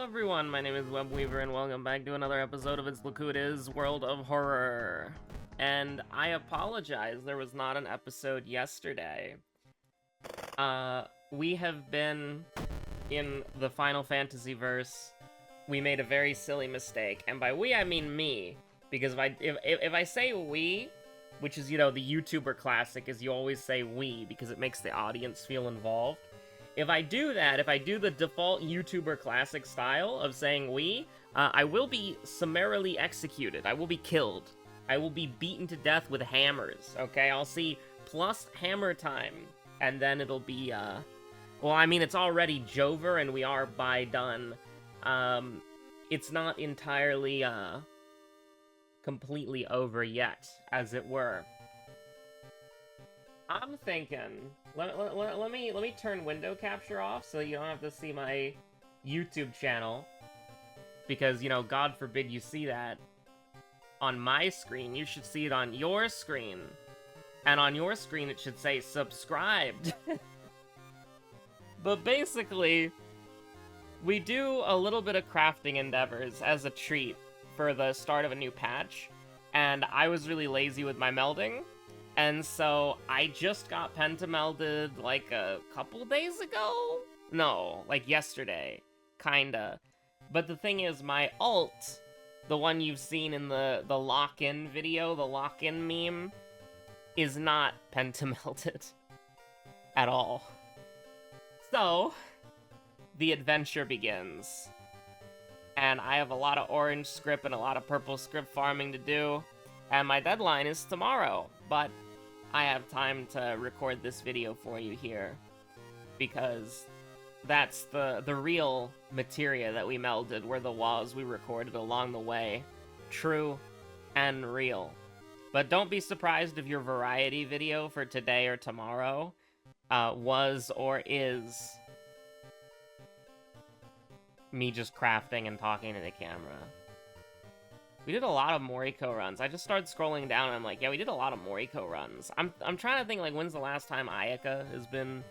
everyone, my name is Webweaver and welcome back to another episode of It's Lakuta's World of Horror. And I apologize, there was not an episode yesterday. We have been in the Final Fantasy verse. We made a very silly mistake, and by we I mean me, because if I say we, which is, you know, the YouTuber classic is you always say we because it makes the audience feel involved. If I do that, if I do the default YouTuber classic style of saying we, I will be summarily executed. I will be killed. I will be beaten to death with hammers, okay? I'll see plus hammer time, and then it'll be, well, I mean, it's already Jover, and we are by done. It's not entirely, completely over yet, as it were. I'm thinking, let me turn window capture off so you don't have to see my YouTube channel. Because, you know, God forbid you see that on my screen. You should see it on your screen. And on your screen it should say subscribed. But basically, we do a little bit of crafting endeavors as a treat for the start of a new patch. And I was really lazy with my melding. And so, I just got pentamelded, like, a couple days ago? No, like yesterday. Kinda. But the thing is, my alt, the one you've seen in the lock-in video, the lock-in meme, is not pentamelded. At all. So, the adventure begins. And I have a lot of orange script and a lot of purple script farming to do. And my deadline is tomorrow, but I have time to record this video for you here, because that's the real materia that we melded, were the WAs we recorded along the way. True and real. But don't be surprised if your variety video for today or tomorrow was or is me just crafting and talking to the camera. We did a lot of Moriko runs. I just started scrolling down and I'm like, yeah, we did a lot of Moriko runs. I'm trying to think, like, when's the last time Ayaka has been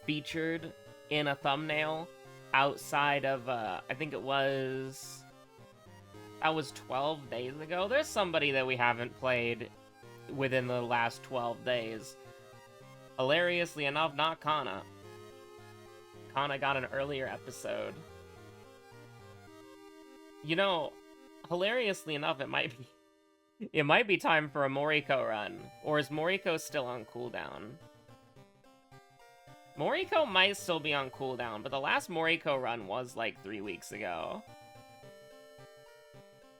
featured in a thumbnail outside of, I think that was 12 days ago. There's somebody that we haven't played within the last 12 days. Hilariously enough, not Kana. Kana got an earlier episode. You know, hilariously enough, it might be time for a Moriko run. Or is Moriko still on cooldown? Moriko might still be on cooldown, but the last Moriko run was like 3 weeks ago.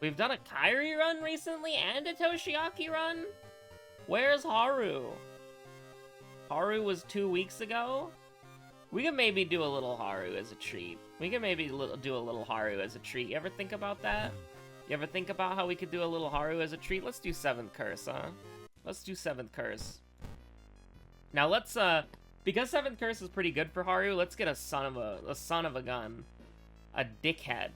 We've done a Kairi run recently and a Toshiaki run? Where's Haru? Haru was 2 weeks ago? We could maybe do a little Haru as a treat. We could maybe do a little Haru as a treat. You ever think about that? You ever think about how we could do a little Haru as a treat? Let's do 7th Curse, huh? Let's do 7th Curse. Now let's, because 7th Curse is pretty good for Haru, let's get a son of a gun. A dickhead.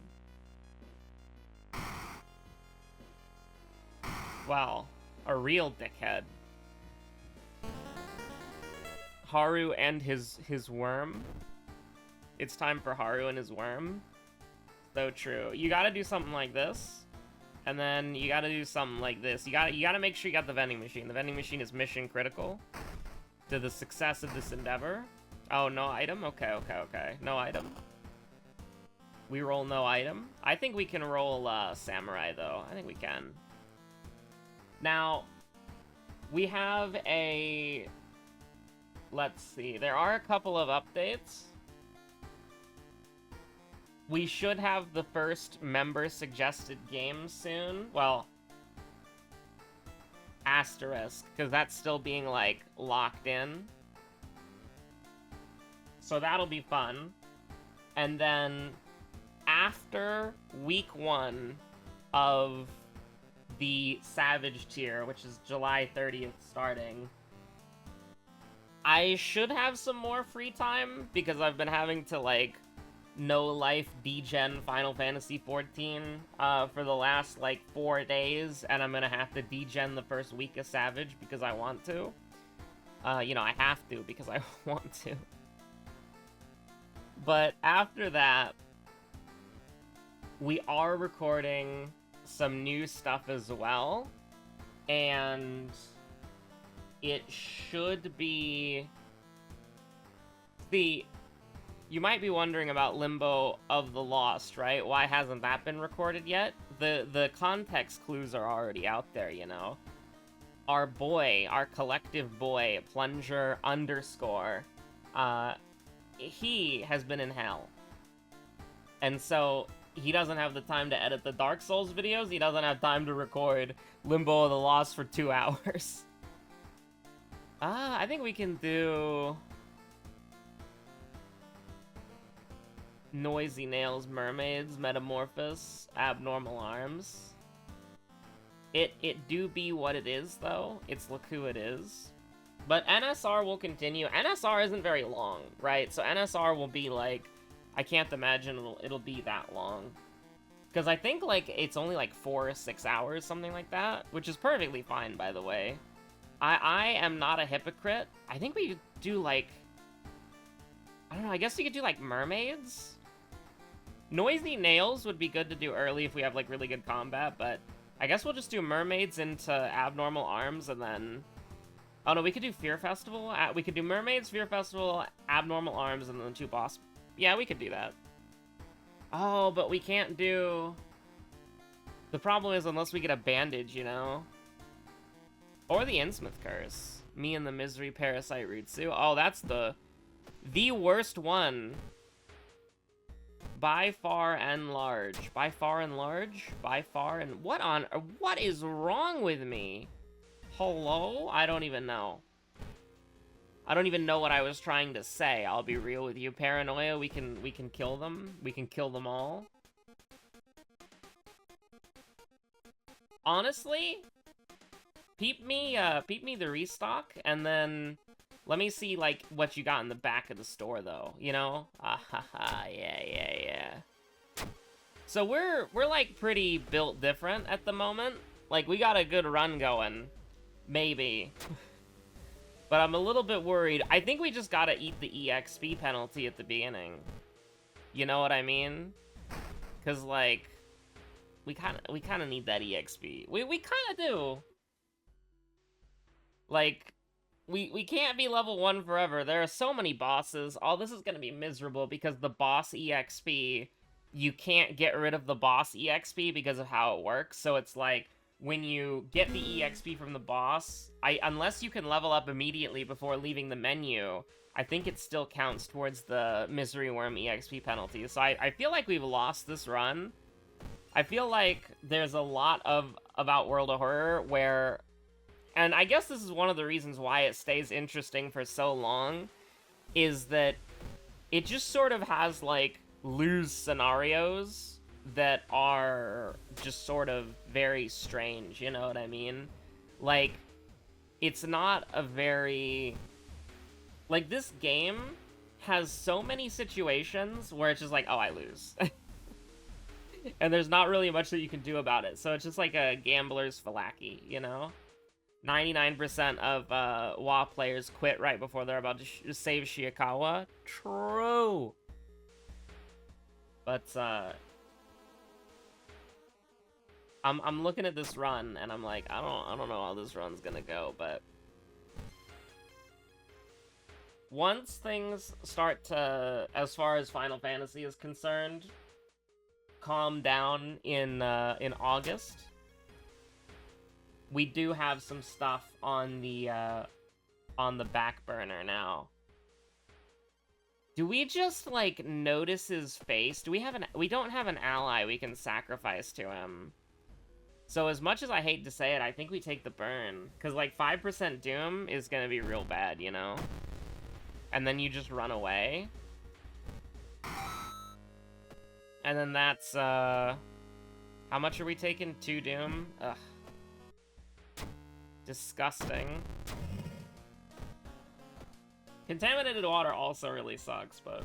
Wow. A real dickhead. Haru and his worm. It's time for Haru and his worm. So true. You gotta do something like this. And then you gotta do something like this. You gotta make sure you got the vending machine. The vending machine is mission critical to the success of this endeavor. Oh, no item? Okay. No item. We roll no item. I think we can roll samurai, though. I think we can. Now, we have a... Let's see. There are a couple of updates. We should have the first member-suggested game soon. Well, asterisk, because that's still being, like, locked in. So that'll be fun. And then, after week 1 of the Savage tier, which is July 30th starting, I should have some more free time, because I've been having to, like, no-life degen Final Fantasy XIV for the last, like, 4 days, and I'm gonna have to degen the first week of Savage because I want to. You know, I have to because I want to. But after that, we are recording some new stuff as well, and it should be... See, you might be wondering about Limbo of the Lost, right? Why hasn't that been recorded yet? The context clues are already out there, you know? Our boy, our collective boy, Plunger underscore, he has been in hell. And so, he doesn't have the time to edit the Dark Souls videos, he doesn't have time to record Limbo of the Lost for 2 hours. I think we can do... Noisy Nails, Mermaids, Metamorphosis, Abnormal Arms. It do be what it is, though. It's look who it is. But NSR will continue. NSR isn't very long, right? So NSR will be, like... I can't imagine it'll be that long. Because I think, like, it's only, like, 4 or 6 hours, something like that. Which is perfectly fine, by the way. I am not a hypocrite. I think we could do, like... I don't know, I guess we could do, like, Mermaids? Noisy Nails would be good to do early if we have, like, really good combat, but I guess we'll just do Mermaids into Abnormal Arms, and then... Oh, no, we could do Fear Festival. We could do Mermaids, Fear Festival, Abnormal Arms, and then 2 boss... Yeah, we could do that. Oh, but we can't do... The problem is, unless we get a bandage, you know? Or the Innsmouth Curse. Me and the Misery Parasite Rutsu. Oh, that's the worst one. By far and large. By far and large? By far and... What is wrong with me? Hello? I don't even know. I don't even know what I was trying to say. I'll be real with you. Paranoia, we can kill them. We can kill them all. Honestly, peep me the restock, and then let me see, like, what you got in the back of the store, though, you know? Yeah. So we're, like, pretty built different at the moment. Like, we got a good run going. Maybe. But I'm a little bit worried. I think we just gotta eat the EXP penalty at the beginning. You know what I mean? Because, like, we kind of need that EXP. We kind of do. Like, we can't be level 1 forever. There are so many bosses. All this is going to be miserable because the boss EXP, you can't get rid of the boss EXP because of how it works. So it's like, when you get the EXP from the boss, unless you can level up immediately before leaving the menu, I think it still counts towards the Misery Worm EXP penalty. So I feel like we've lost this run. I feel like there's a lot about World of Horror where... And I guess this is one of the reasons why it stays interesting for so long, is that it just sort of has, like, lose scenarios that are just sort of very strange, you know what I mean? Like, it's not a very... Like, this game has so many situations where it's just like, oh, I lose. And there's not really much that you can do about it, so it's just like a gambler's falaki, you know? 99% of WoW players quit right before they're about to save Shiikawa. True! But, I'm looking at this run, and I'm like, I don't know how this run's gonna go, but... Once things start to, as far as Final Fantasy is concerned, calm down in August, we do have some stuff on the back burner now. Do we just, like, notice his face? We don't have an ally we can sacrifice to him. So as much as I hate to say it, I think we take the burn. Because, like, 5% Doom is gonna be real bad, you know? And then you just run away. And then that's, how much are we taking? 2 Doom? Ugh. Disgusting. Contaminated water also really sucks, but...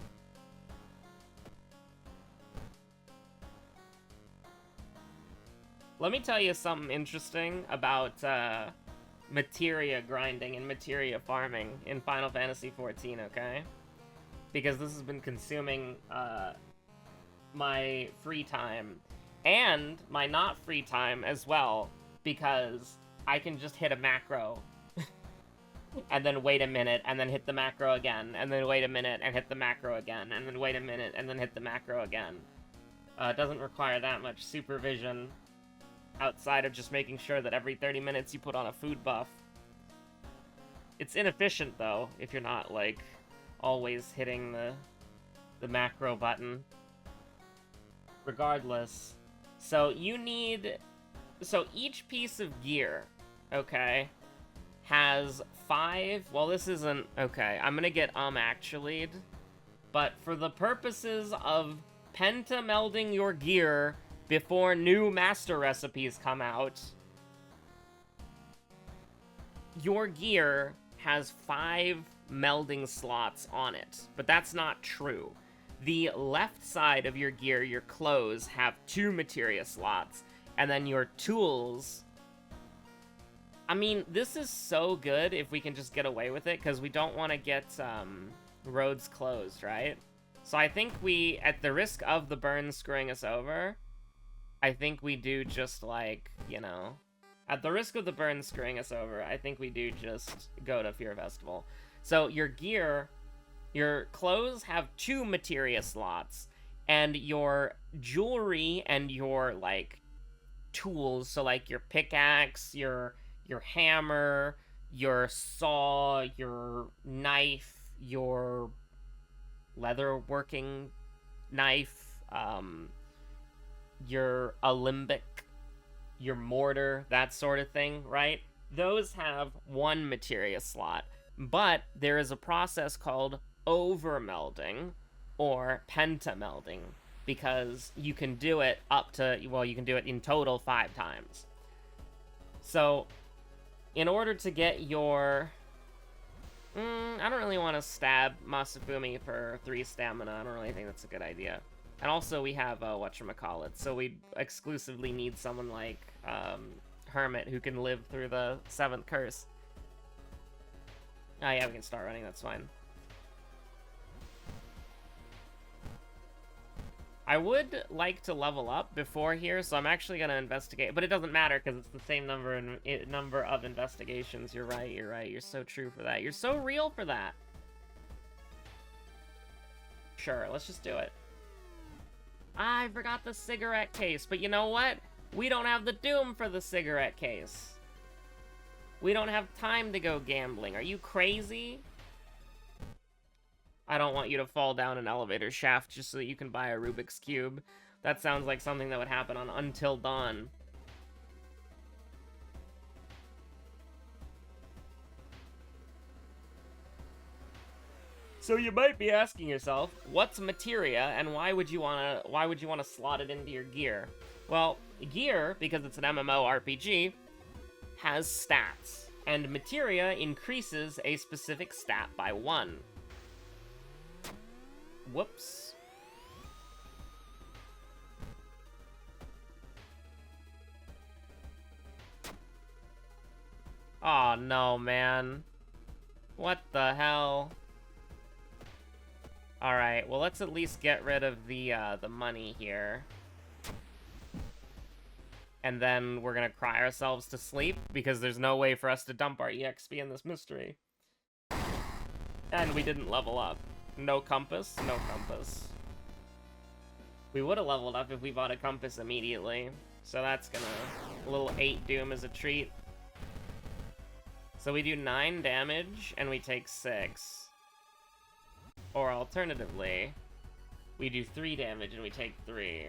Let me tell you something interesting about materia grinding and materia farming in Final Fantasy XIV, okay? Because this has been consuming my free time and my not free time as well, because I can just hit a macro and then wait a minute and then hit the macro again, and then wait a minute and hit the macro again, and then wait a minute and then hit the macro again. It doesn't require that much supervision outside of just making sure that every 30 minutes you put on a food buff. It's inefficient, though, if you're not, like, always hitting the macro button. Regardless. So you need... So each piece of gear, okay, has 5... Well, this isn't... Okay, I'm gonna get actually'd. But for the purposes of penta-melding your gear before new master recipes come out, your gear has 5 melding slots on it. But that's not true. The left side of your gear, your clothes, have 2 materia slots. And then your tools... I mean, this is so good if we can just get away with it, because we don't want to get roads closed, right? So I think we, at the risk of the burn screwing us over, I think we do just, like, you know... At the risk of the burn screwing us over, I think we do just go to Fear Festival. So your gear, your clothes have 2 materia slots, and your jewelry and your, like, tools, so, like, your pickaxe, your hammer, your saw, your knife, your leatherworking knife, your alembic, your mortar, that sort of thing, right? Those have 1 materia slot, but there is a process called overmelding or pentamelding, because you can do it up to, well, you can do it in total 5 times. So, in order to get your... I don't really want to stab Masafumi for 3 stamina. I don't really think that's a good idea. And also we have, whatchamacallit, so we exclusively need someone like, Hermit, who can live through the 7th curse. Ah, yeah, we can start running, that's fine. I would like to level up before here, so I'm actually gonna investigate, but it doesn't matter, because it's the same number of investigations. You're right, you're so true for that. You're so real for that. Sure, let's just do it. I forgot the cigarette case, but you know what? We don't have the doom for the cigarette case. We don't have time to go gambling. Are you crazy? I don't want you to fall down an elevator shaft just so that you can buy a Rubik's Cube. That sounds like something that would happen on Until Dawn. So you might be asking yourself, what's materia, and why would you wanna slot it into your gear? Well, gear, because it's an MMORPG, has stats, and materia increases a specific stat by 1. Whoops. Oh no, man. What the hell? Alright, well, let's at least get rid of the money here. And then we're gonna cry ourselves to sleep, because there's no way for us to dump our EXP in this mystery. And we didn't level up. No compass, no compass. We would have leveled up if we bought a compass immediately. So that's gonna... A little 8 doom as a treat. So we do 9 damage, and we take 6. Or alternatively, we do 3 damage and we take 3.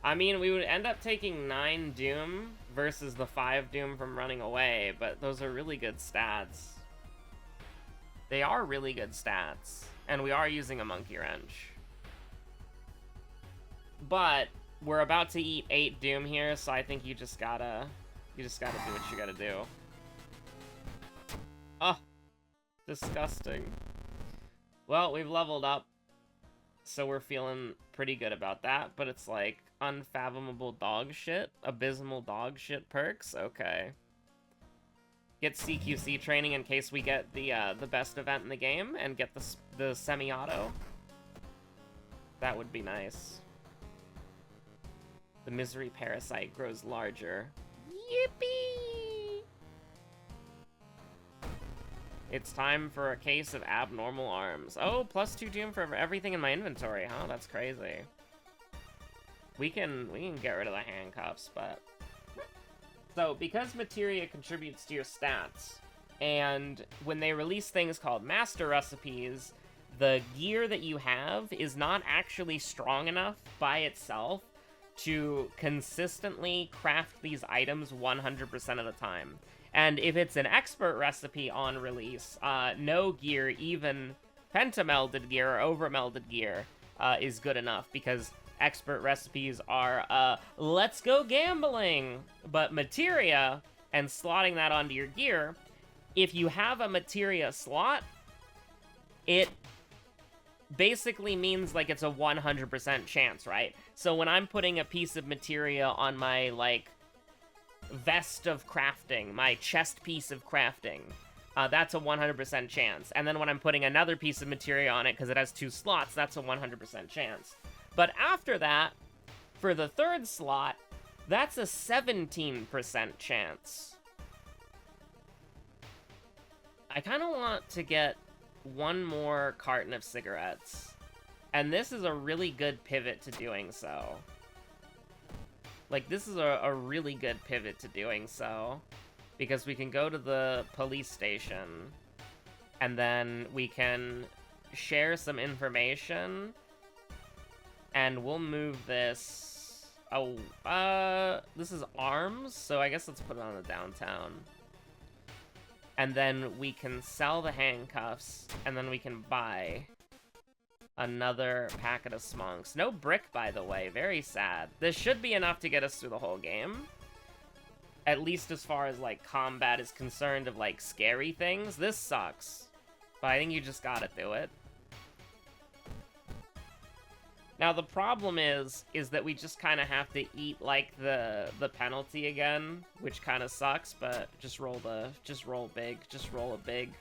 I mean, we would end up taking 9 doom versus the 5 doom from running away, but those are really good stats. They are really good stats, and we are using a monkey wrench. But we're about to eat 8 doom here, so I think you just gotta do what you gotta do. Oh, disgusting. Well, we've leveled up, so we're feeling pretty good about that, but it's like unfathomable dog shit, abysmal dog shit perks. Okay. Get CQC training in case we get the best event in the game and get the semi-auto. That would be nice. The misery parasite grows larger. Yippee! It's time for a case of abnormal arms. Oh, +2 doom for everything in my inventory, huh? That's crazy. We can get rid of the handcuffs, but... So, because materia contributes to your stats, and when they release things called master recipes, the gear that you have is not actually strong enough by itself to consistently craft these items 100% of the time. And if it's an expert recipe on release, no gear, even pentamelded gear or overmelded gear, is good enough, because expert recipes are, let's go gambling! But materia, and slotting that onto your gear, if you have a materia slot, it basically means, like, it's a 100% chance, right? So when I'm putting a piece of materia on my, like, vest of crafting, my chest piece of crafting, that's a 100% chance. And then when I'm putting another piece of materia on it, because it has 2 slots, that's a 100% chance. But after that, for the 3rd slot, that's a 17% chance. I kind of want to get one more carton of cigarettes. And this is a really good pivot to doing so. Like, this is a really good pivot to doing so. Because we can go to the police station. And then we can share some information. And we'll move this... Oh, this is arms? So I guess let's put it on the downtown. And then we can sell the handcuffs, and then we can buy another packet of smonks. No brick, by the way. Very sad. This should be enough to get us through the whole game. At least as far as, like, combat is concerned of, like, scary things. This sucks. But I think you just gotta do it. Now, the problem is that we just kind of have to eat, like, the penalty again, which kind of sucks, but just roll big, just roll a big.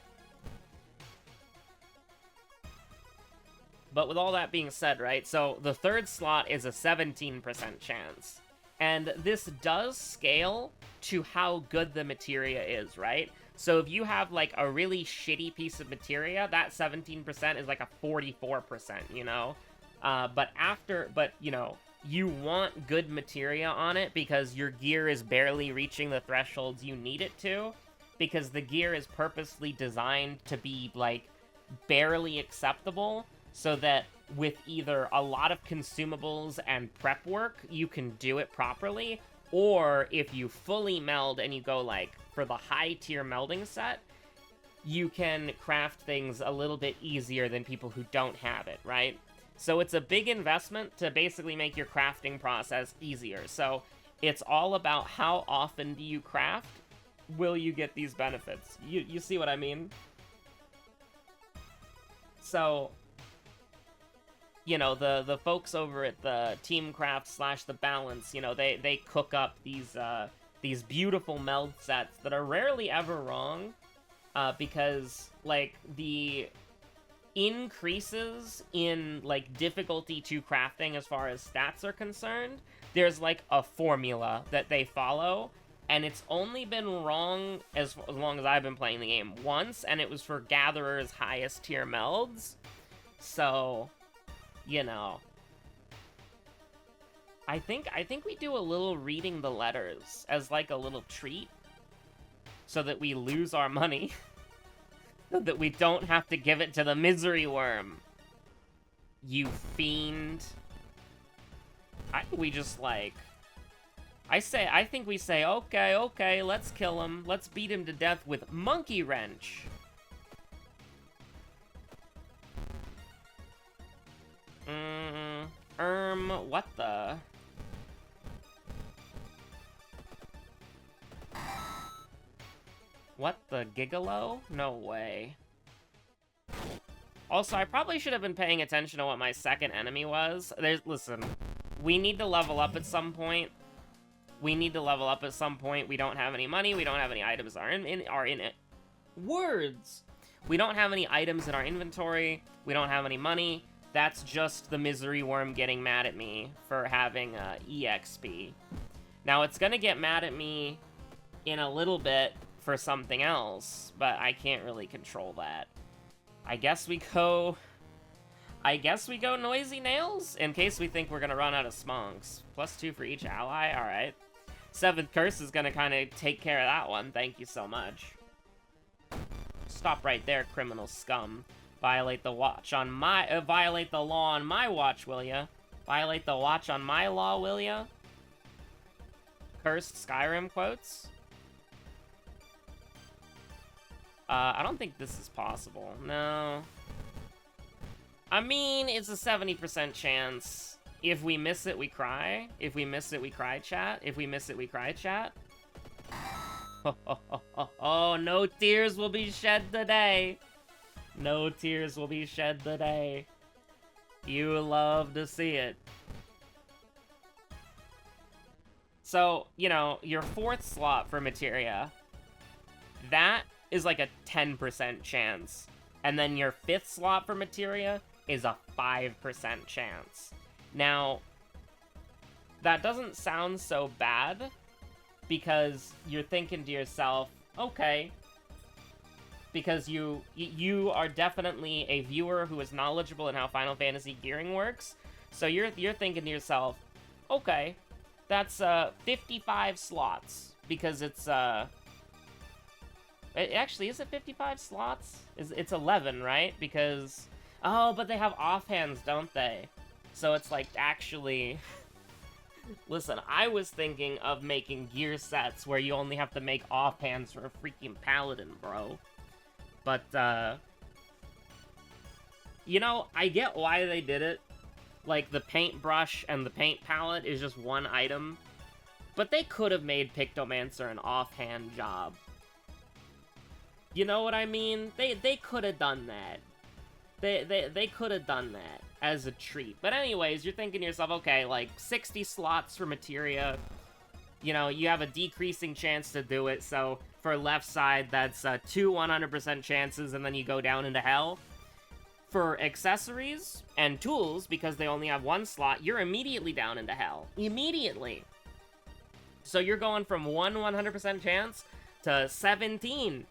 But with all that being said, right, so the 3rd slot is a 17% chance. And this does scale to how good the materia is, right? So if you have, like, a really shitty piece of materia, that 17% is like a 44%, you know? But you know, you want good materia on it because your gear is barely reaching the thresholds you need it to, because the gear is purposely designed to be, like, barely acceptable, so that with either a lot of consumables and prep work, you can do it properly, or if you fully meld and you go, like, for the high-tier melding set, you can craft things a little bit easier than people who don't have it, right? So it's a big investment to basically make your crafting process easier. So it's all about how often do you craft, will you get these benefits? You see what I mean? So, you know, the folks over at the Teamcraft / The Balance, you know, they cook up these beautiful meld sets that are rarely ever wrong, because, like, the increases in, like, difficulty to crafting as far as stats are concerned, there's, like, a formula that they follow, and it's only been wrong as long as I've been playing the game once, and it was for Gatherer's highest tier melds. So, you know, I think we do a little reading the letters as, like, a little treat, so that we lose our money. So that we don't have to give it to the misery worm. You fiend. I think we just, like... I think we say, okay, let's kill him. Let's beat him to death with Monkey Wrench. What the... What the gigolo? No way. Also, I probably should have been paying attention to what my second enemy was. Listen, we need to level up at some point. We don't have any money. We don't have any items Words! We don't have any items in our inventory. We don't have any money. That's just the Misery Worm getting mad at me for having EXP. Now, it's gonna get mad at me in a little bit for something else, but I can't really control that. I guess we go Noisy Nails, in case we think we're gonna run out of Smonks. +2 for each ally, alright. 7th Curse is gonna kind of take care of that one, thank you so much. Stop right there, criminal scum. Violate the watch on my, violate the law on my watch, will ya? Violate the watch on my law, will ya? Cursed Skyrim quotes? I don't think this is possible. No. I mean, it's a 70% chance. If we miss it, we cry. If we miss it, we cry, chat. If we miss it, we cry, chat. Oh, no tears will be shed today. No tears will be shed today. You love to see it. So, you know, your 4th slot for Materia, that is like a 10% chance. And then your 5th slot for Materia is a 5% chance. Now, that doesn't sound so bad, because you're thinking to yourself, okay, because you are definitely a viewer who is knowledgeable in how Final Fantasy gearing works, so you're thinking to yourself, okay, that's 55 slots, because it's actually, is it 55 slots? It's 11, right? Because, oh, but they have offhands, don't they? So it's like, actually... Listen, I was thinking of making gear sets where you only have to make offhands for a freaking paladin, bro. But, you know, I get why they did it. Like, the paintbrush and the paint palette is just one item. But they could have made Pictomancer an offhand job. You know what I mean? They could have done that. They could have done that as a treat. But anyways, you're thinking to yourself, okay, like, 60 slots for Materia. You know, you have a decreasing chance to do it, so for left side, that's 2 100% chances, and then you go down into hell. For accessories and tools, because they only have 1 slot, you're immediately down into hell. Immediately. So you're going from 1 100% chance to 17.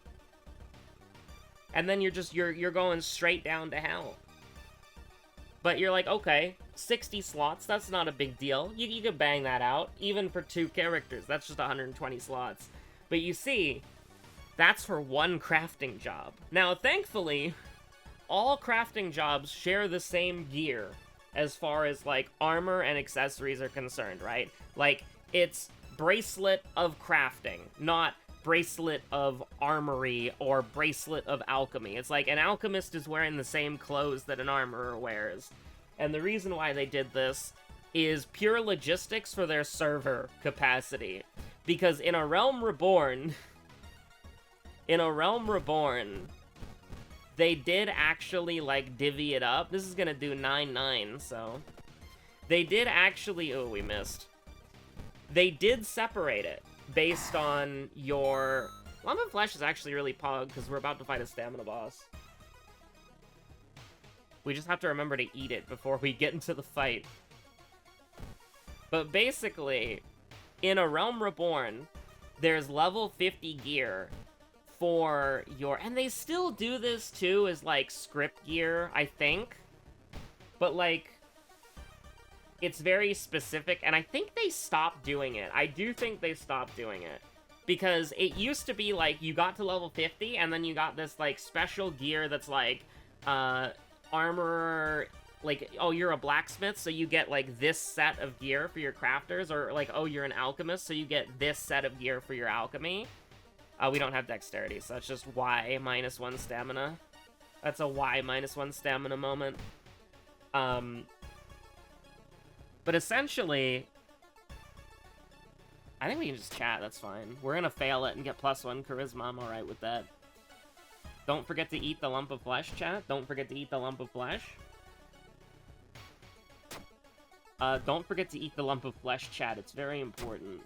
And then you're going straight down to hell. But you're like, okay, 60 slots, that's not a big deal. You could bang that out, even for 2 characters. That's just 120 slots. But you see, that's for 1 crafting job. Now, thankfully, all crafting jobs share the same gear as far as, like, armor and accessories are concerned, right? Like, it's bracelet of crafting, not bracelet of armory or bracelet of alchemy. It's like an alchemist is wearing the same clothes that an armorer wears. And the reason why they did this is pure logistics for their server capacity. Because in A Realm Reborn, they did actually, like, divvy it up. This is gonna do 9-9, so... They did actually... Oh, we missed. They did separate it based on your... Lump of Flesh is actually really pog, because we're about to fight a stamina boss. We just have to remember to eat it before we get into the fight. But basically, in A Realm Reborn, there's level 50 gear for your... And they still do this, too, as, like, script gear, I think. But, like... It's very specific, and I think they stopped doing it. I do think they stopped doing it. Because it used to be, like, you got to level 50, and then you got this, like, special gear that's, like, armor... Like, oh, you're a blacksmith, so you get, like, this set of gear for your crafters, or, like, oh, you're an alchemist, so you get this set of gear for your alchemy. We don't have dexterity, so that's just Y -1 stamina. That's a Y -1 stamina moment. But essentially, I think we can just chat, that's fine. We're gonna fail it and get +1 charisma, I'm alright with that. Don't forget to eat the lump of flesh, chat. Don't forget to eat the lump of flesh. Don't forget to eat the lump of flesh, chat. It's very important.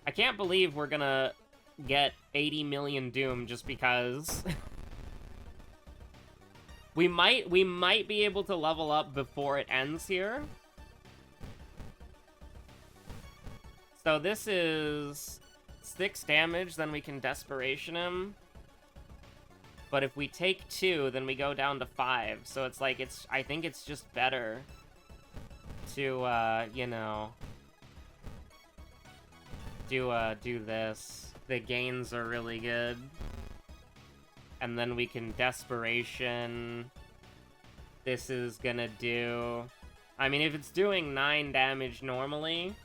I can't believe we're gonna get 80 million Doom just because... We might be able to level up before it ends here. So this is 6 damage, then we can Desperation him. But if we take 2, then we go down to 5. So it's like, I think it's just better to, you know, do this. The gains are really good. And then we can Desperation. This is gonna do... I mean, if it's doing 9 damage normally,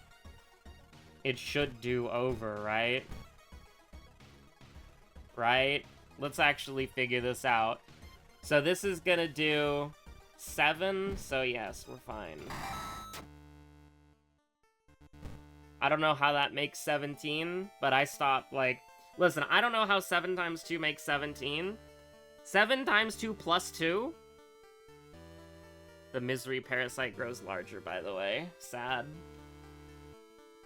it should do over, right? Right? Let's actually figure this out. So this is gonna do 7, so yes, we're fine. I don't know how that makes 17, but I stopped, like... Listen, I don't know how 7 times 2 makes 17. 7 times 2 plus 2? The Misery Parasite grows larger, by the way. Sad.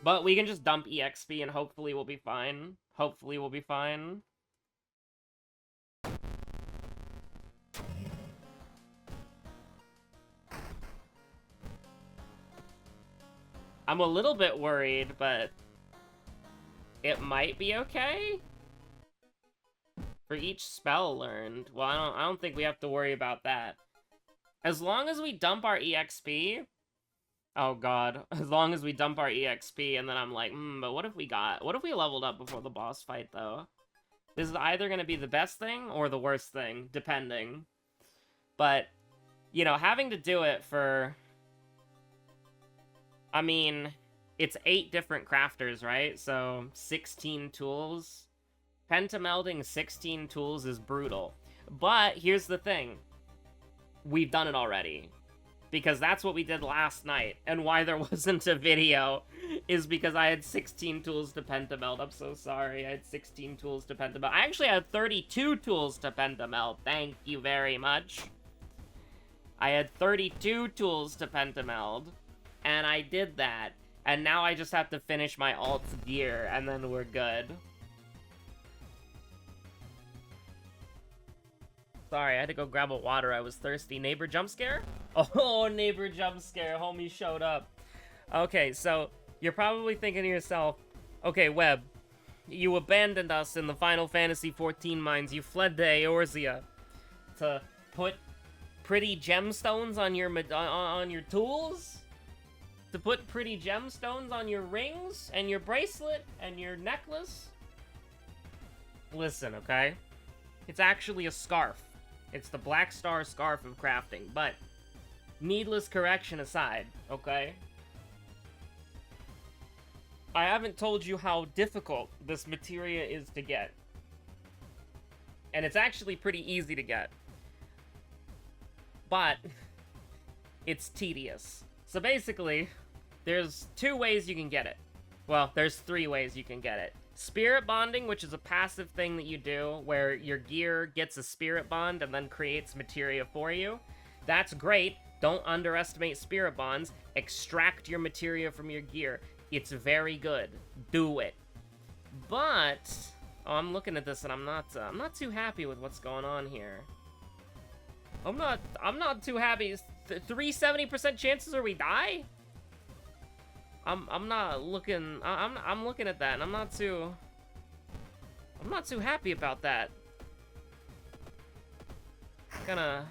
But we can just dump EXP and hopefully we'll be fine. Hopefully we'll be fine. I'm a little bit worried, but it might be okay. For each spell learned. Well, I don't think we have to worry about that. As long as we dump our EXP... Oh god. As long as we dump our EXP and then I'm like, but what if we leveled up before the boss fight, though? This is either going to be the best thing or the worst thing, depending. But, you know, having to do it for... I mean, it's 8 different crafters, right? So, 16 tools. Pentamelding 16 tools is brutal. But, here's the thing. We've done it already. Because that's what we did last night. And why there wasn't a video is because I had 16 tools to pentameld. I'm so sorry. I had 16 tools to pentameld. I actually had 32 tools to pentameld. Thank you very much. I had 32 tools to pentameld. And I did that. And now I just have to finish my alt's gear, and then we're good. Sorry, I had to go grab a water. I was thirsty. Neighbor jump scare? Oh, neighbor jump scare. Homie showed up. Okay, so you're probably thinking to yourself, okay, Web, you abandoned us in the Final Fantasy XIV mines. You fled to Eorzea to put pretty gemstones on your tools? To put pretty gemstones on your rings, and your bracelet, and your necklace? Listen, okay? It's actually a scarf. It's the Black Star Scarf of crafting, but needless correction aside, okay? I haven't told you how difficult this materia is to get. And it's actually pretty easy to get. But it's tedious. So basically, there's 2 ways you can get it. Well, there's 3 ways you can get it. Spirit bonding, which is a passive thing that you do, where your gear gets a spirit bond and then creates materia for you. That's great. Don't underestimate spirit bonds. Extract your materia from your gear. It's very good. Do it. But, oh, I'm looking at this and I'm not too happy with what's going on here. I'm not too happy. 370% chances or we die? I'm not looking. I'm looking at that and I'm not too happy about that. Gonna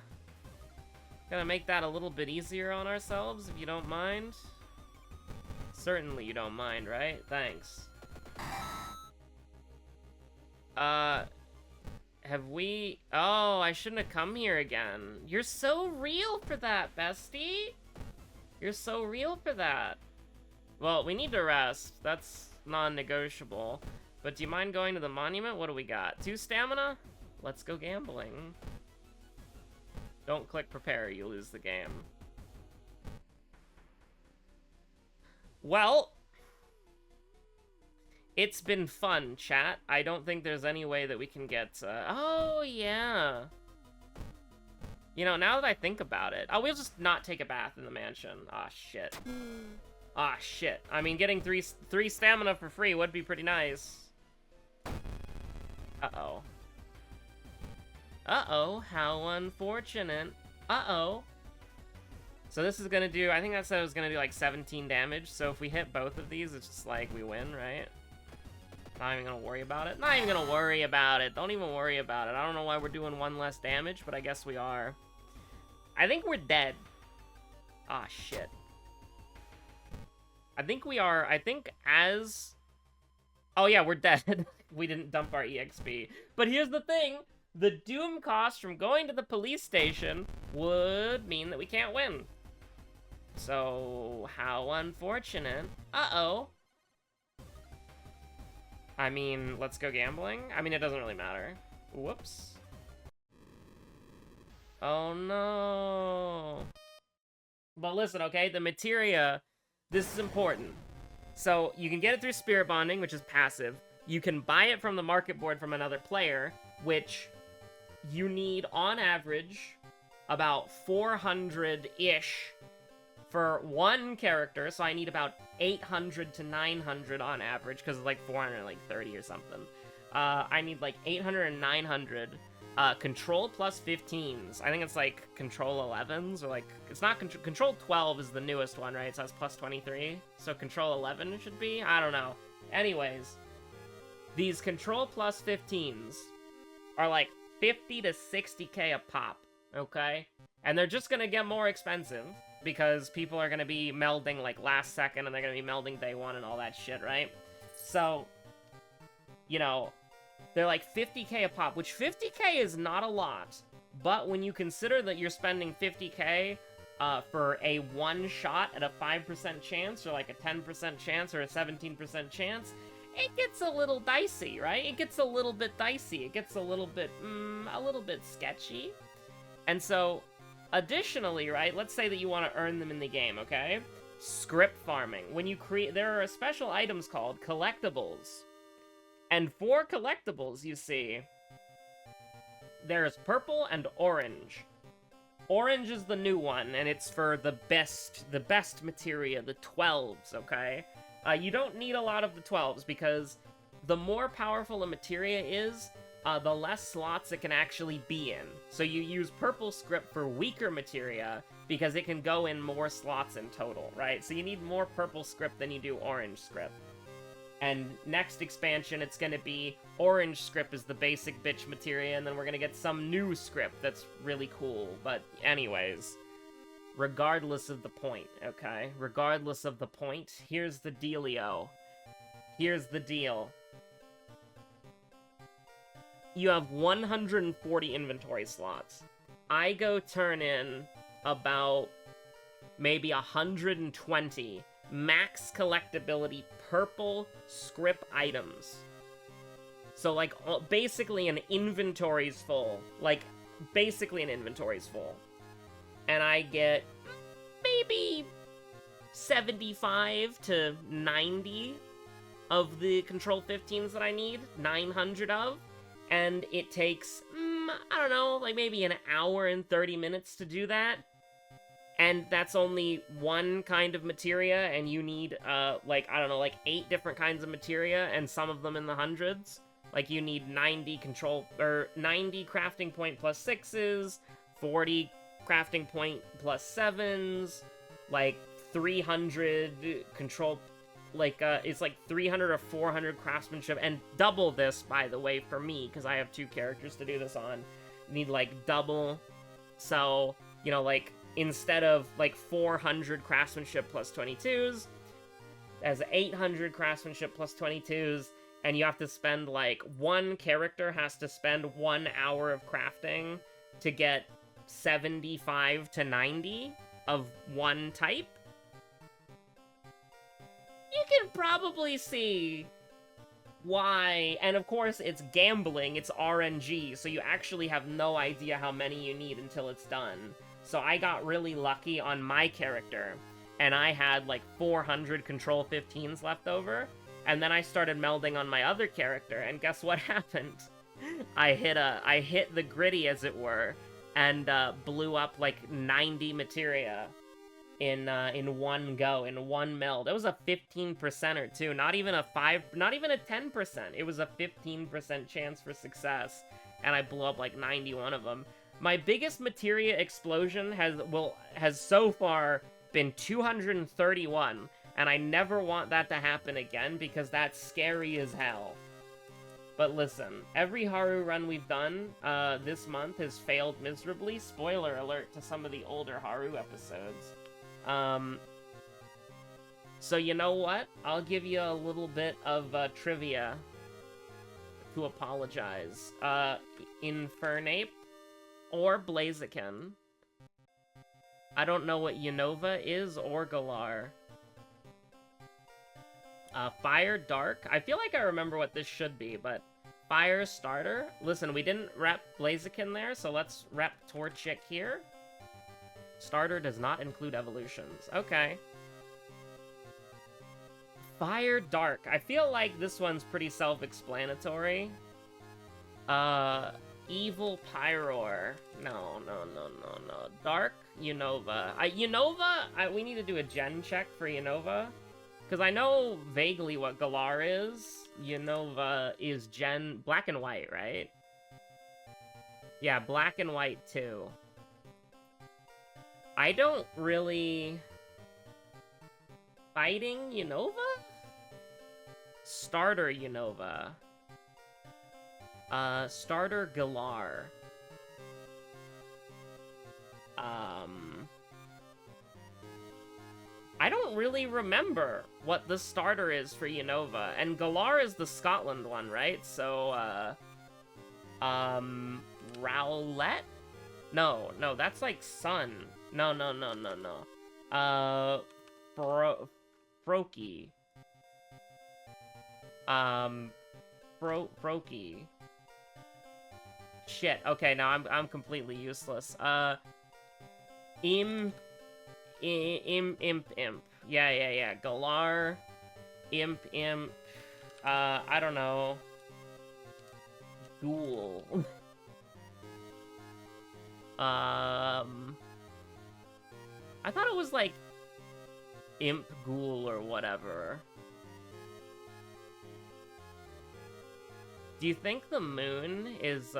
make that a little bit easier on ourselves, if you don't mind. Certainly you don't mind, right? Thanks. Have we... Oh, I shouldn't have come here again. You're so real for that, bestie. You're so real for that. Well, we need to rest. That's non-negotiable. But do you mind going to the monument? What do we got? 2 stamina? Let's go gambling. Don't click prepare, you lose the game. Well, it's been fun, chat. I don't think there's any way that we can get... Oh, yeah. You know, now that I think about it... Oh, we'll just not take a bath in the mansion. Ah, shit. Ah, shit. I mean, getting three stamina for free would be pretty nice. Uh-oh. Uh-oh, how unfortunate. Uh-oh. So this is gonna do, I think that said it was gonna do like 17 damage, so if we hit both of these, it's just like we win, right? Not even gonna worry about it. Not even gonna worry about it. Don't even worry about it. I don't know why we're doing 1 less damage, but I guess we are. I think we're dead. Ah, shit. I think we are, I think as... Oh yeah, we're dead. We didn't dump our EXP. But here's the thing. The doom cost from going to the police station would mean that we can't win. So, how unfortunate. Uh-oh. I mean, let's go gambling? I mean, it doesn't really matter. Whoops. Oh no. But listen, okay? The materia, this is important. So, you can get it through spirit bonding, which is passive. You can buy it from the market board from another player, which you need, on average, about 400-ish for one character, so I need about 800 to 900 on average, because it's like 430 or something. I need like 800 and 900. Control plus 15s. I think it's like Control 11s, or like, it's not Control 12 is the newest one, right? So that's plus 23. So Control 11 it should be? I don't know. Anyways, these Control plus 15s are like 50 to 60k a pop, okay? And they're just gonna get more expensive, because people are gonna be melding like last second, and they're gonna be melding day one and all that shit, right? So, you know, they're like 50k a pop, which 50k is not a lot, but when you consider that you're spending 50k for a one shot at a 5% chance, or like a 10% chance, or a 17% chance, it gets a little dicey, right? It gets a little bit dicey. It gets a little bit sketchy. And so, additionally, right, let's say that you want to earn them in the game, okay? Script farming. When you create, there are special items called collectibles. And for collectibles, you see, there's purple and orange. Orange is the new one, and it's for the best materia, the 12s, okay? You don't need a lot of the 12s, because the more powerful a materia is, the less slots it can actually be in. So you use purple script for weaker materia, because it can go in more slots in total, right? So you need more purple script than you do orange script. And next expansion, it's gonna be orange script is the basic bitch materia, and then we're gonna get some new script that's really cool. But anyways, regardless of the point, okay? Regardless of the point, here's the dealio. Here's the deal. You have 140 inventory slots. I go turn in about maybe 120 max collectability purple script items. So, like, basically an inventory's full. Like, basically an inventory's full. And I get maybe 75 to 90 of the Control 15s that I need. 900 of. And it takes, I don't know, like maybe an hour and 30 minutes to do that. And that's only one kind of materia, and you need, like, I don't know, like 8 different kinds of materia, and some of them in the hundreds. Like, you need 90 crafting point plus 6s, 40 crafting point plus 7s, like 300 control, like, it's like 300 or 400 craftsmanship, and double this, by the way, for me, because I have 2 characters to do this on. You need, like, double, so, you know, like, instead of, like, 400 craftsmanship plus 22s, as 800 craftsmanship plus 22s, and you have to spend, like, one character has to spend 1 hour of crafting to get 75 to 90 of one type. You can probably see why, and of course it's gambling, it's RNG, so you actually have no idea how many you need until it's done. So I got really lucky on my character, and I had like 400 Control 15s left over, and then I started melding on my other character, and guess what happened? I hit the gritty, as it were, and blew up like 90 materia in one go, in one meld. It was a 15%er too, not even a 10%. It was a 15% chance for success. and I blew up like 91 of them. My biggest materia explosion has so far been 231, and I never want that to happen again because that's scary as hell. But listen, every Haru run we've done this month has failed miserably. Spoiler alert to some of the older Haru episodes. So you know what? I'll give you a little bit of trivia to apologize. Infernape or Blaziken. I don't know what Unova is or Galar. Fire Dark. I feel like I remember what this should be, but Fire Starter. Listen, we didn't rep Blaziken there, so let's rep Torchic here. Starter does not include evolutions. Okay. Fire Dark. I feel like this one's pretty self-explanatory. Evil Pyroar. No. Dark Unova. We need to do a gen check for Unova. Because I know vaguely what Galar is. Unova is gen... Black and white, right? Yeah, black and white too. I don't really... Fighting Unova? Starter Unova. Starter Galar. I don't really remember what the starter is for Unova. And Galar is the Scotland one, right? So, Rowlet? No, that's like Sun. No. Froakie. Froakie. Shit, okay, now I'm completely useless. Imp. Yeah. Galar. Imp. I don't know. Ghoul. I thought it was like Imp Ghoul or whatever. Do you think the moon is,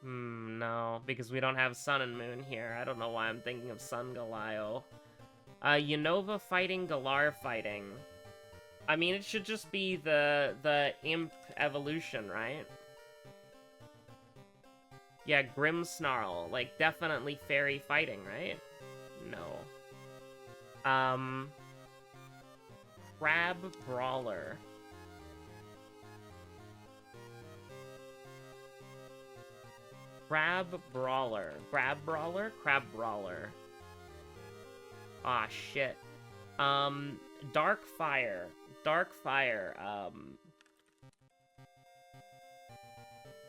no, because we don't have sun and moon here. I don't know why I'm thinking of Sun Galio. Unova fighting, Galar fighting. I mean, it should just be the Imp evolution, right? Yeah, Grimmsnarl. Like, definitely fairy fighting, right? No. Crab Brawler. Crab Brawler. Crab Brawler? Crab Brawler. Ah, shit. Dark Fire. Dark Fire.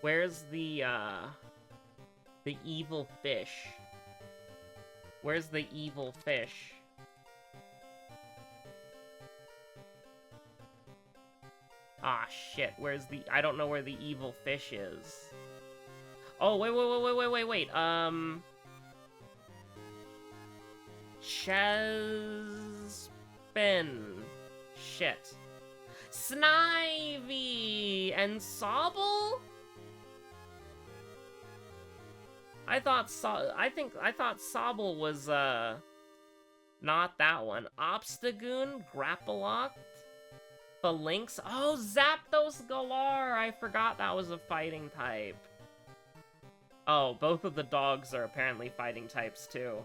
Where's the evil fish? Where's the evil fish? Ah, shit. Where's the... I don't know where the evil fish is. Oh, wait. Chespin. Shit. Snivy and Sobble? I thought Sobble was, not that one. Obstagoon, Grappaloct, Phalanx. Oh, Zapdos Galar! I forgot that was a fighting type. Oh, both of the dogs are apparently fighting types, too.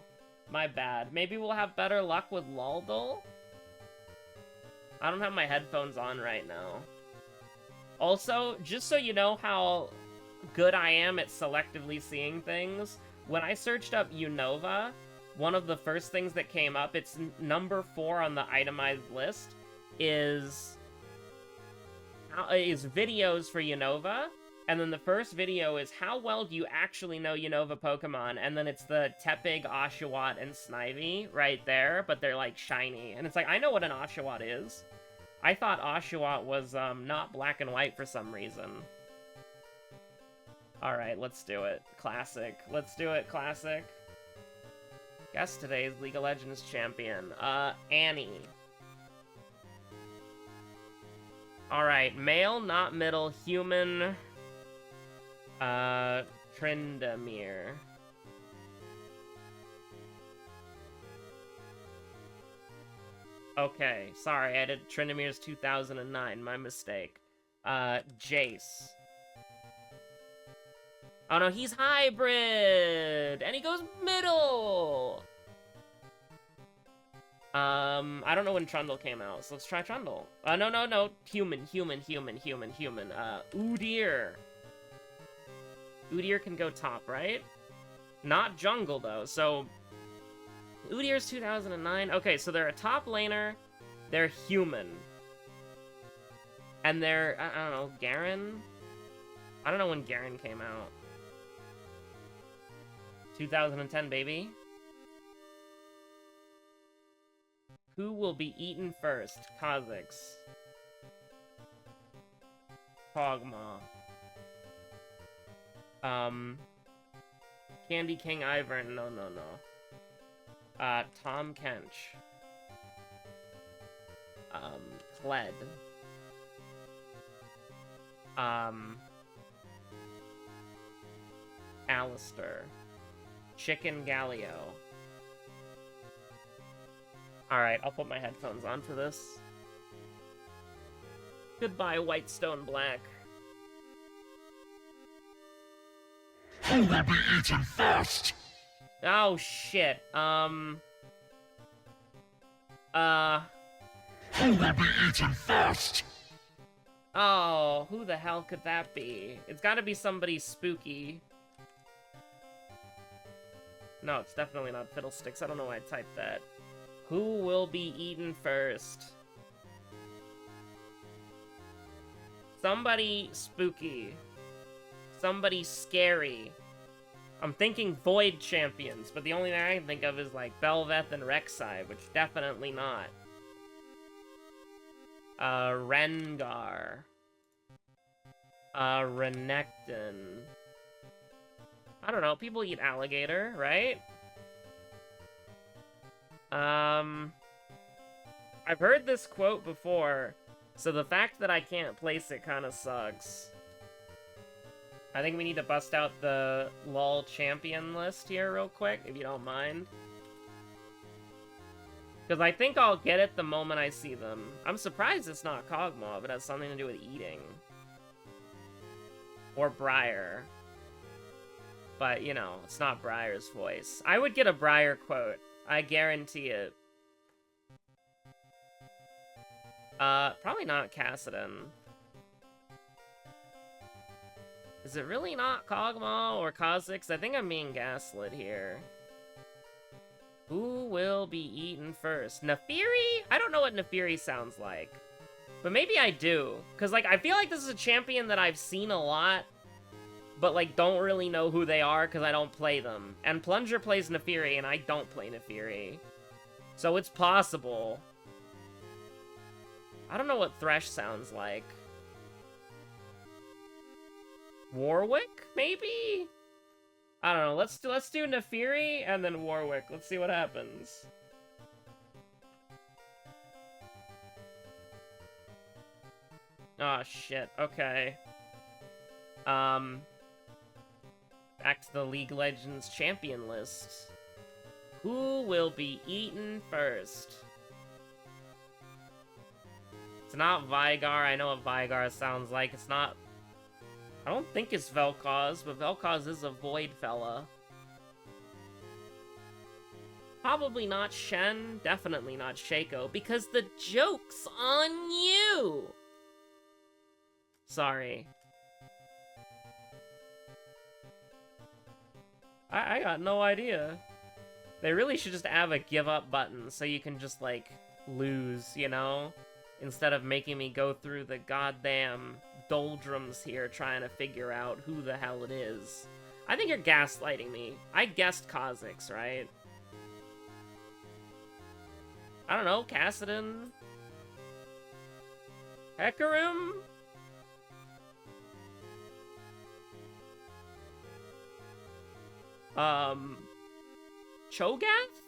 My bad. Maybe we'll have better luck with Laldol? I don't have my headphones on right now. Also, just so you know how good I am at selectively seeing things, when I searched up Unova, one of the first things that came up, it's number 4 on the itemized list, is videos for Unova. And then the first video is, how well do you actually know Unova Pokemon? And then it's the Tepig, Oshawott, and Snivy right there, but they're, like, shiny. And it's like, I know what an Oshawott is. I thought Oshawott was, not black and white for some reason. Alright, let's do it. Classic. Let's do it, Classic. Guess today's League of Legends champion. Annie. Alright, male, not middle, human, Trindamere. Okay, sorry, I did Trindamere's 2009, my mistake. Jace. Oh no, he's hybrid! And he goes middle! I don't know when Trundle came out, so let's try Trundle. No. Human. Udyr. Udyr can go top, right? Not jungle, though, so... Udyr's 2009. Okay, so they're a top laner. They're human. And they're, I don't know, Garen? I don't know when Garen came out. 2010, baby. Who will be eaten first? Kha'Zix. Kog'Maw. Candy King Ivern. No. Tom Kench. Kled. Alistair. Chicken Galio. Alright, I'll put my headphones on for this. Goodbye, Whitestone Black. Who will be eaten first? Oh, shit. Who will be eaten first? Oh, who the hell could that be? It's gotta be somebody spooky. No, it's definitely not Fiddlesticks. I don't know why I typed that. Who will be eaten first? Somebody spooky. Somebody scary. I'm thinking Void Champions, but the only thing I can think of is like Belveth and Rek'Sai, which definitely not. Rengar. Renekton. I don't know, people eat alligator, right? I've heard this quote before, so the fact that I can't place it kind of sucks. I think we need to bust out the LoL champion list here real quick, if you don't mind. Because I think I'll get it the moment I see them. I'm surprised it's not Kog'Maw, if it has something to do with eating. Or Briar. But, you know, it's not Briar's voice. I would get a Briar quote. I guarantee it. Probably not Kassadin. Is it really not Kog'Maw or Kha'Zix? I think I'm being gaslit here. Who will be eaten first? Nefiri? I don't know what Nefiri sounds like. But maybe I do. Because, like, I feel like this is a champion that I've seen a lot, but, like, don't really know who they are because I don't play them. And Plunger plays Nefiri, and I don't play Nefiri. So it's possible. I don't know what Thresh sounds like. Warwick, maybe? I don't know. Let's do Nefiri and then Warwick. Let's see what happens. Oh shit. Okay. Back to the League of Legends champion list. Who will be eaten first? It's not Veigar. I know what Veigar sounds like. It's not... I don't think it's Vel'Koz, but Vel'Koz is a Void fella. Probably not Shen, definitely not Shaco, because the joke's on you! Sorry. I got no idea. They really should just have a give up button so you can just, like, lose, you know? Instead of making me go through the goddamn doldrums here trying to figure out who the hell it is. I think you're gaslighting me. I guessed Kha'Zix, right? I don't know, Kassadin? Hecarim? Cho'Gath?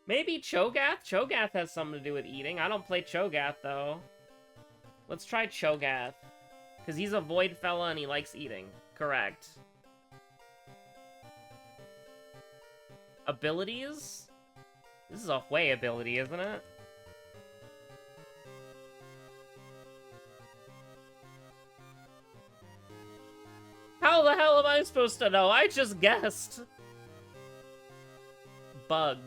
Maybe Cho'Gath? Cho'Gath has something to do with eating. I don't play Cho'Gath, though. Let's try Cho'Gath. Because he's a void fella and he likes eating. Correct. Abilities? This is a Hui ability, isn't it? How the hell am I supposed to know? I just guessed. Bug.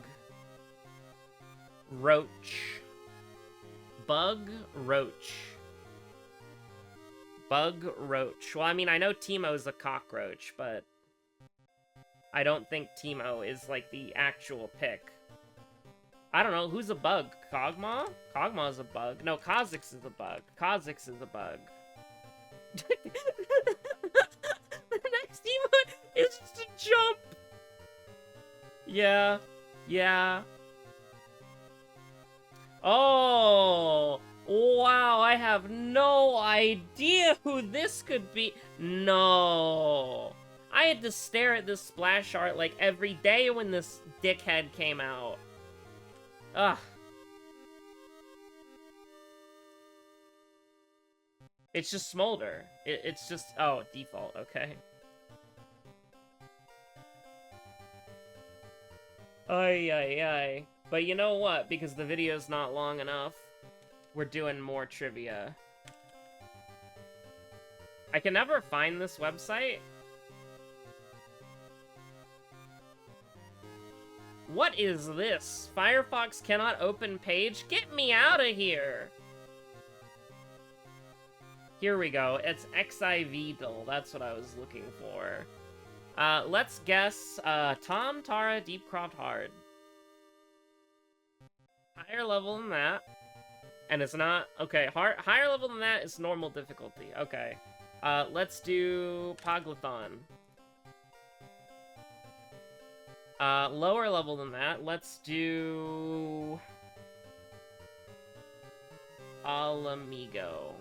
Roach. Bug, roach. Bug, roach. Well, I mean, I know Teemo's a cockroach, but I don't think Teemo is, like, the actual pick. I don't know, who's a bug? Kog'Maw? Kog'Maw's a bug. No, Kha'Zix is a bug. Kha'Zix is a bug. The next emote is just a jump! Yeah. Yeah. Oh! Wow, I have no idea who this could be. No. I had to stare at this splash art like every day when this dickhead came out. Ugh. It's just Smolder. It's just... Oh, default, okay. Ay, ay, ay. But you know what? Because the video's not long enough, we're doing more trivia. I can never find this website. What is this? Firefox cannot open page? Get me out of here! Here we go. It's XIVDL. That's what I was looking for. Let's guess, Tom, Tara, Deepcroft, Hard. Higher level than that. And it's not... Okay, higher level than that is normal difficulty. Okay. Let's do Poglathon. Lower level than that, let's do... Alamigo.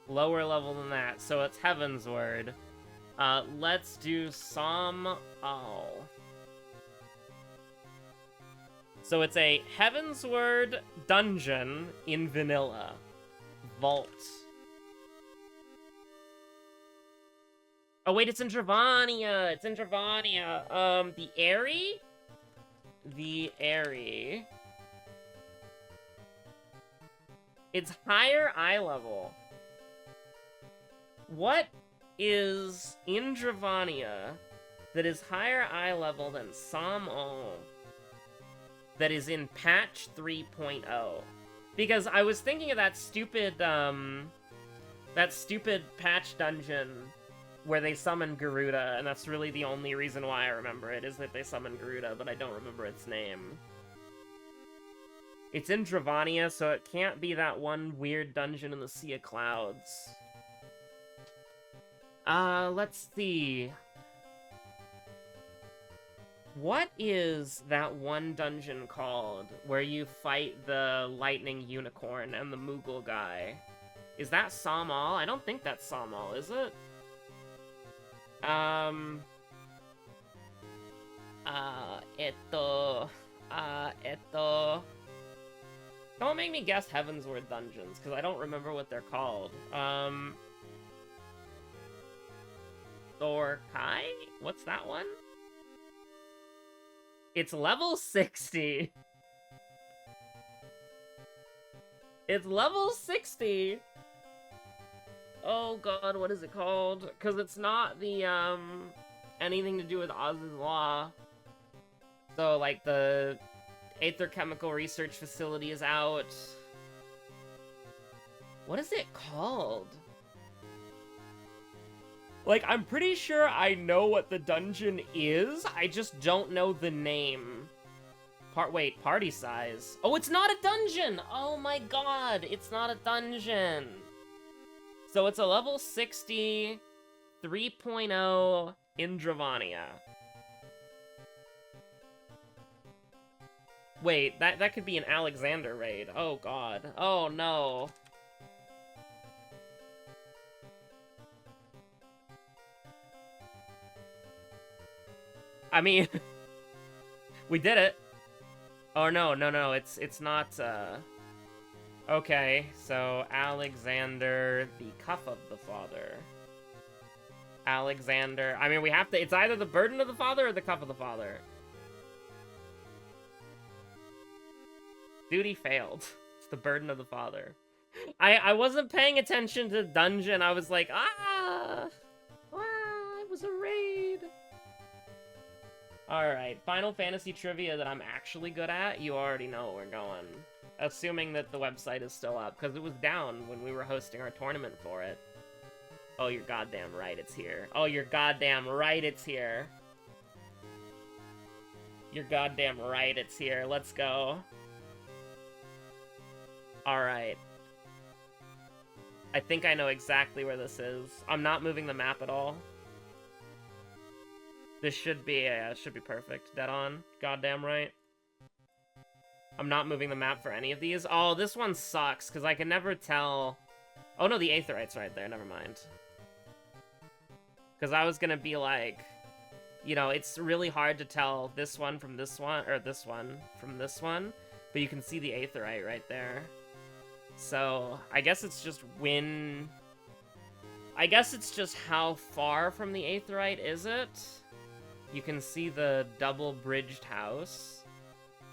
Lower level than that, so it's Heaven's Word. Let's do Som Al. So it's a Heaven's Word dungeon in vanilla. Vault. Oh wait, it's in Dravania! It's in Dravania! The Airy? The Airy. It's higher eye level. What is in Dravania that is higher eye level than Som-O that is in patch 3.0? Because I was thinking of that stupid patch dungeon where they summon Garuda, and that's really the only reason why I remember it, is that they summon Garuda, but I don't remember its name. It's in Dravania, so it can't be that one weird dungeon in the Sea of Clouds. Let's see. What is that one dungeon called where you fight the lightning unicorn and the Moogle guy? Is that Som-Al? I don't think that's Som-Al, is it? Don't make me guess Heaven's Word dungeons, because I don't remember what they're called. Thor Kai? What's that one? It's level 60. It's level 60! Oh god, what is it called? Because it's not the, anything to do with Oz's Law. So, like, the Aether Chemical Research Facility is out. What is it called? Like, I'm pretty sure I know what the dungeon is, I just don't know the name. Wait, party size. Oh, it's not a dungeon! Oh my god, it's not a dungeon! So it's a level 60, 3.0 in Dravania. Wait, that could be an Alexander raid. Oh god. Oh no. I mean, we did it. Oh no, it's not, Okay, so Alexander, the cuff of the father. Alexander. I mean, we have to... It's either the burden of the father or the cuff of the father. Duty failed. It's the burden of the father. I wasn't paying attention to the dungeon. I was like, it was a raid. Alright, Final Fantasy trivia that I'm actually good at. You already know where we're going. Assuming that the website is still up, because it was down when we were hosting our tournament for it. Oh, you're goddamn right it's here. Oh, you're goddamn right it's here. You're goddamn right it's here. Let's go. Alright. I think I know exactly where this is. I'm not moving the map at all. This should be perfect. Dead on. Goddamn right. I'm not moving the map for any of these. Oh, this one sucks, because I can never tell... Oh no, the Aetheryte's right there. Never mind. Because I was gonna be like... You know, it's really hard to tell this one from this one, or this one from this one. But you can see the Aetherite right there. So, I guess it's just when... I guess it's just how far from the Aetherite is it? You can see the double-bridged house,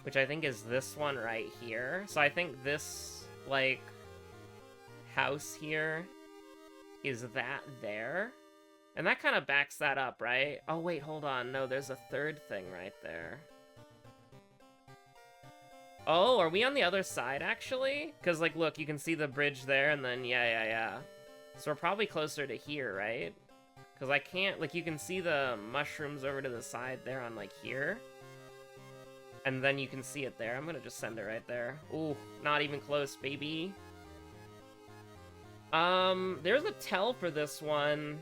which I think is this one right here. So I think this, like, house here is that there. And that kind of backs that up, right? Oh, wait, hold on. No, there's a third thing right there. Oh, are we on the other side, actually? Because, like, look, you can see the bridge there, and then, yeah. So we're probably closer to here, right? Because I can't, like, you can see the mushrooms over to the side there on, like, here. And then you can see it there. I'm gonna just send it right there. Ooh, not even close, baby. There's a tell for this one.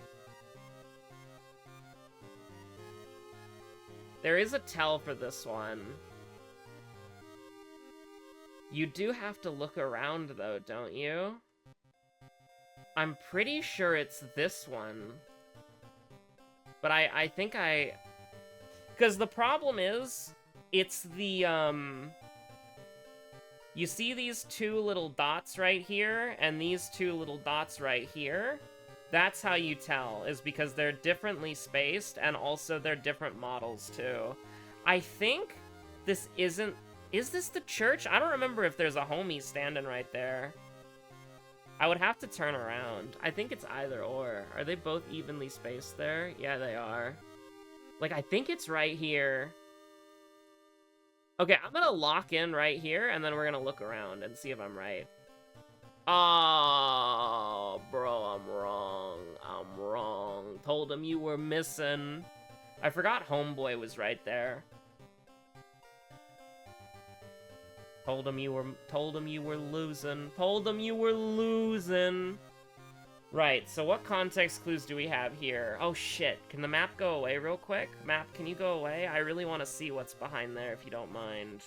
There is a tell for this one. You do have to look around, though, don't you? I'm pretty sure it's this one. But I think I... Because the problem is, it's the, You see these two little dots right here, and these two little dots right here? That's how you tell, is because they're differently spaced, and also they're different models, too. I think this isn't... Is this the church? I don't remember if there's a homie standing right there. I would have to turn around. I think it's either or. Are they both evenly spaced there? Yeah, they are. Like, I think it's right here. Okay, I'm gonna lock in right here, and then we're gonna look around and see if I'm right. Oh, bro, I'm wrong. I'm wrong. Told him you were missing. I forgot Homeboy was right there. Told him you were losing. Told him you were losing. Right, so what context clues do we have here? Oh shit, can the map go away real quick? Map, can you go away? I really want to see what's behind there if you don't mind.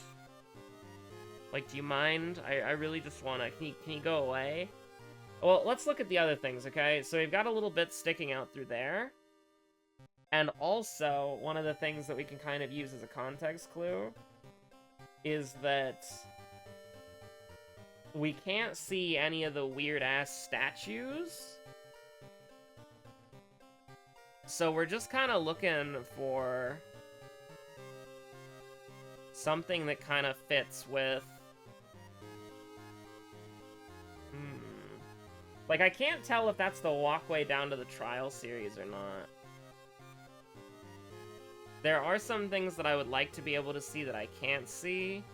Like, do you mind? I really just want to... Can you go away? Well, let's look at the other things, okay? So we've got a little bit sticking out through there. And also, one of the things that we can kind of use as a context clue is that we can't see any of the weird-ass statues. So we're just kind of looking for something that kind of fits with... Like, I can't tell if that's the walkway down to the trial series or not. There are some things that I would like to be able to see that I can't see.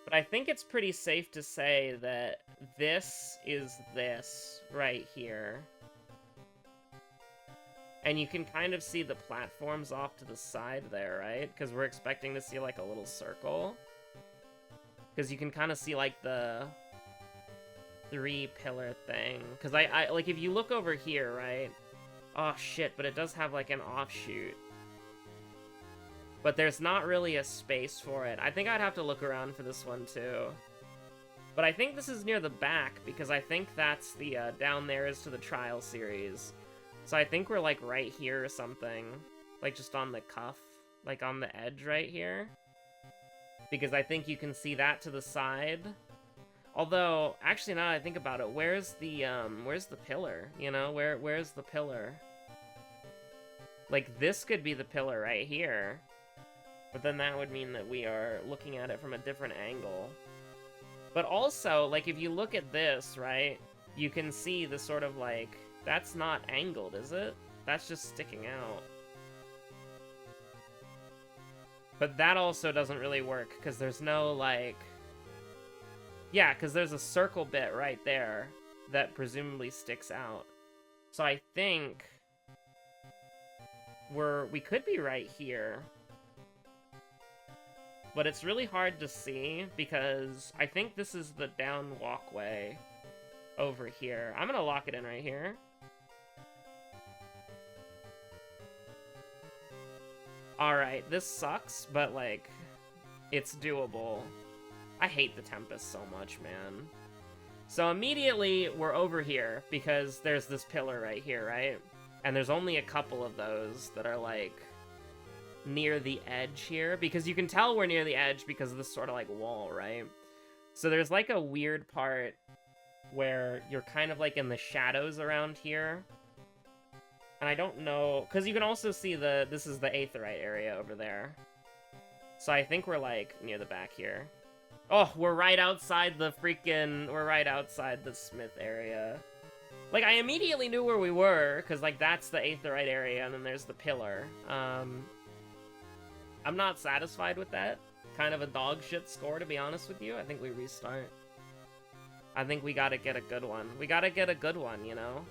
But I think it's pretty safe to say that this is this right here. And you can kind of see the platforms off to the side there, right? Because we're expecting to see, like, a little circle. Because you can kind of see, like, the 3-pillar thing. Because I like, if you look over here, right? Oh, shit, but it does have, like, an offshoot. But there's not really a space for it. I think I'd have to look around for this one, too. But I think this is near the back, because I think that's the, down there is to the trial series. So I think we're, like, right here or something. Like, just on the cuff. Like, on the edge right here. because I think you can see that to the side. Although, actually, now that I think about it, where's the pillar? You know, where's the pillar? Like, this could be the pillar right here. But then that would mean that we are looking at it from a different angle. But also, like, if you look at this, right, you can see the sort of, like, that's not angled, is it? That's just sticking out. But that also doesn't really work, because there's no, like... Yeah, because there's a circle bit right there that presumably sticks out. So I think... we could be right here. But it's really hard to see, because I think this is the down walkway over here. I'm gonna lock it in right here. Alright, this sucks, but, like, it's doable. I hate the Tempest so much, man. So immediately, we're over here, because there's this pillar right here, right? And there's only a couple of those that are, like, near the edge here, because you can tell we're near the edge because of this sort of, like, wall, right? So there's, like, a weird part where you're kind of, like, in the shadows around here. And I don't know, because you can also see this is the Aetheryte area over there. So I think we're, like, near the back here. Oh, we're right outside the Smith area. Like, I immediately knew where we were, because, like, that's the Aetheryte area, and then there's the pillar. I'm not satisfied with that. Kind of a dog shit score, to be honest with you. I think we restart. I think we gotta get a good one. We gotta get a good one, you know?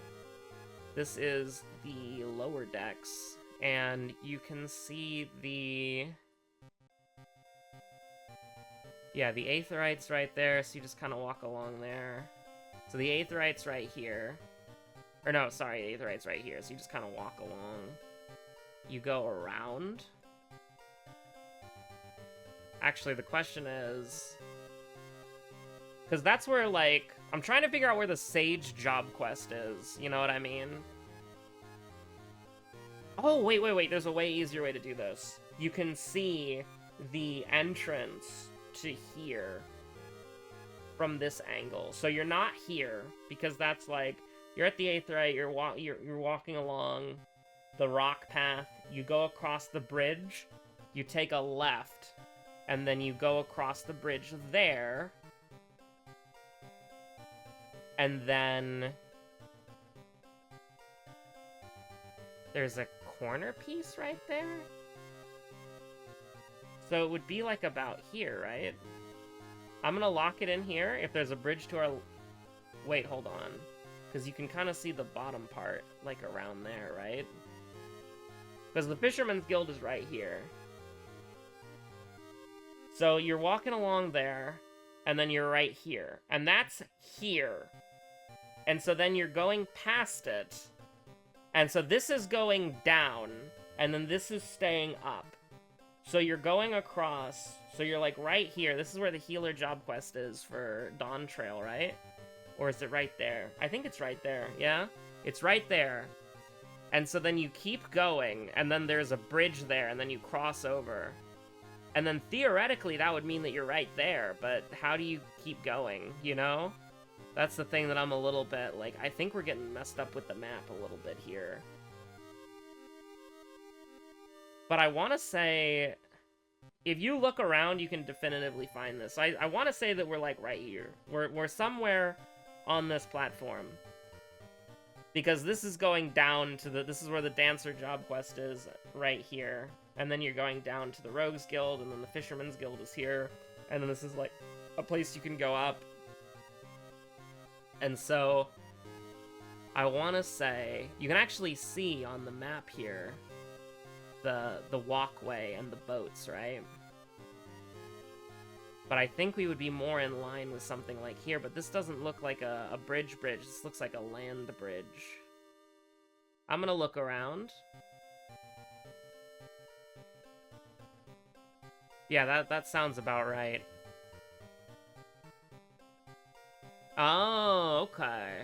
This is the lower decks, and you can see the... Yeah, the Aetheryte's right there, so you just kind of walk along there. So the Aetheryte's right here. Or no, sorry, the Aetheryte's right here, so you just kind of walk along. You go around. Actually, the question is... Because that's where, like... I'm trying to figure out where the Sage job quest is, you know what I mean? Oh, wait, there's a way easier way to do this. You can see the entrance to here from this angle. So you're not here, because that's like... You're at the Aetheryte, you're walking along the rock path, you go across the bridge, you take a left, and then you go across the bridge there, and then there's a corner piece right there? So it would be like about here, right? I'm gonna lock it in here. If there's a bridge to our... Wait, hold on. Because you can kind of see the bottom part, like around there, right? Because the Fisherman's Guild is right here. So you're walking along there, and then you're right here. And that's here. And so then you're going past it. And so this is going down, and then this is staying up. So you're going across, so you're like right here. This is where the healer job quest is for Dawn Trail, right? Or is it right there? I think it's right there, yeah? It's right there. And so then you keep going, and then there's a bridge there, and then you cross over. And then theoretically that would mean that you're right there, but how do you keep going, you know? That's the thing that I'm a little bit, like, I think we're getting messed up with the map a little bit here. But I want to say, if you look around, you can definitively find this. I want to say that we're, like, right here. We're somewhere on this platform. Because this is going down to the... This is where the Dancer job quest is, right here. And then you're going down to the Rogues Guild, and then the Fisherman's Guild is here. And then this is, like, a place you can go up. And so, I want to say... You can actually see on the map here the walkway and the boats, right? But I think we would be more in line with something like here, but this doesn't look like a bridge. This looks like a land bridge. I'm gonna look around. Yeah, that sounds about right. Oh, okay.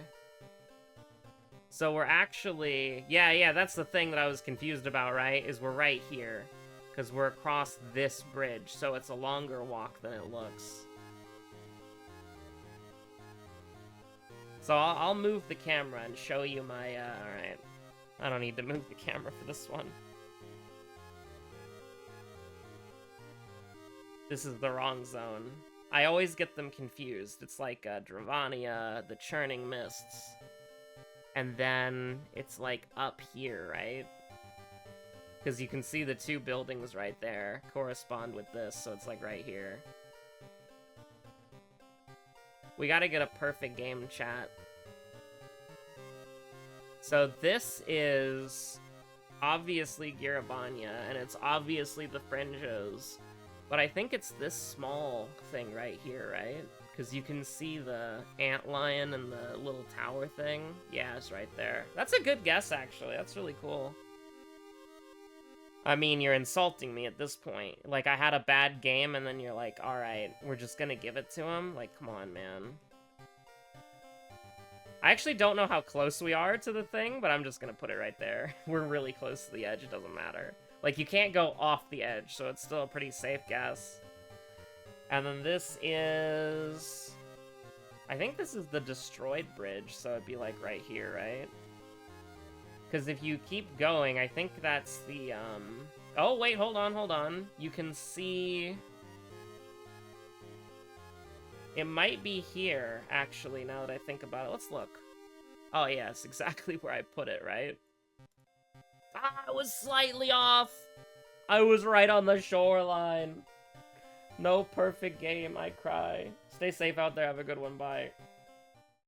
So we're actually... Yeah, that's the thing that I was confused about, right? Is we're right here. Because we're across this bridge, so it's a longer walk than it looks. So I'll move the camera and show you my, alright. I don't need to move the camera for this one. This is the wrong zone. I always get them confused. It's like Dravania, the Churning Mists. And then it's like up here, right? Because you can see the two buildings right there correspond with this, so it's like right here. We gotta get a perfect game, chat. So this is obviously Girabania, and it's obviously the Fringes. But I think it's this small thing right here, right? Because you can see the antlion and the little tower thing. Yeah, it's right there. That's a good guess, actually. That's really cool. I mean, you're insulting me at this point. Like, I had a bad game, and then you're like, alright, we're just gonna give it to him? Like, come on, man. I actually don't know how close we are to the thing, but I'm just gonna put it right there. We're really close to the edge, it doesn't matter. Like, you can't go off the edge, so it's still a pretty safe guess. And then this is... I think this is the destroyed bridge, so it'd be, like, right here, right? Because if you keep going, I think that's the, Oh, wait, hold on. You can see... It might be here, actually, now that I think about it. Let's look. Oh, yes, exactly where I put it, right? Ah, I was slightly off! I was right on the shoreline. No perfect game, I cry. Stay safe out there, have a good one, bye.